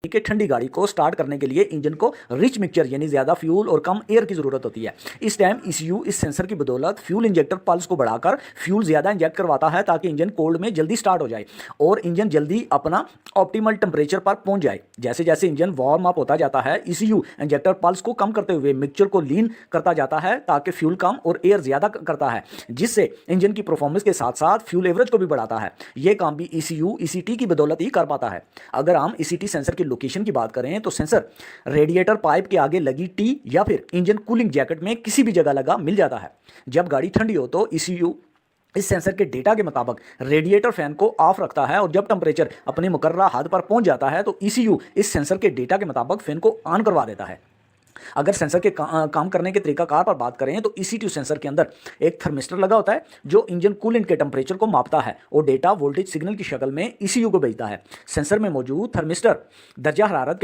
कि ठंडी गाड़ी को स्टार्ट करने के लिए इंजन को रिच मिक्सचर यानी ज़्यादा फ्यूल और कम एयर की ज़रूरत होती है। इस टाइम ईसीयू इस सेंसर की बदौलत फ्यूल इंजेक्टर पल्स को बढ़ाकर फ्यूल ज़्यादा इंजेक्ट करवाता है ताकि इंजन कोल्ड में जल्दी स्टार्ट हो जाए और इंजन जल्दी अपना ऑप्टिमल टेम्परेचर पर पहुंच जाए। जैसे जैसे इंजन वार्म अप होता जाता है ईसीयू इंजेक्टर पल्स को कम करते हुए मिक्सचर को लीन करता जाता है ताकि फ्यूल कम और एयर ज़्यादा करता है, जिससे इंजन की परफॉर्मेंस के साथ साथ फ्यूल एवरेज को भी बढ़ाता है। यह काम भी ईसीयू ईसीटी की बदौलत ही कर पाता है। अगर हम ईसीटी सेंसर की लोकेशन की बात करें तो सेंसर रेडिएटर पाइप के आगे लगी टी या फिर इंजन कूलिंग जैकेट में किसी भी जगह लगा मिल जाता है। जब गाड़ी ठंडी हो तो ईसीयू इस सेंसर के डेटा के मुताबिक रेडिएटर फैन को ऑफ रखता है और जब टेंपरेचर अपने मुकर्ररा हद पर पहुंच जाता है तो ईसीयू इस सेंसर के डेटा के मुताबिक फैन को ऑन करवा देता है। अगर सेंसर के काम करने के तरीकाकार पर बात करें तो ईसीटी सेंसर के अंदर एक थर्मिस्टर लगा होता है जो इंजन कूलेंट के टेंपरेचर को मापता है और डेटा वोल्टेज सिग्नल की शक्ल में ईसीयू को भेजता है। सेंसर में मौजूद थर्मिस्टर दर्जा हरारत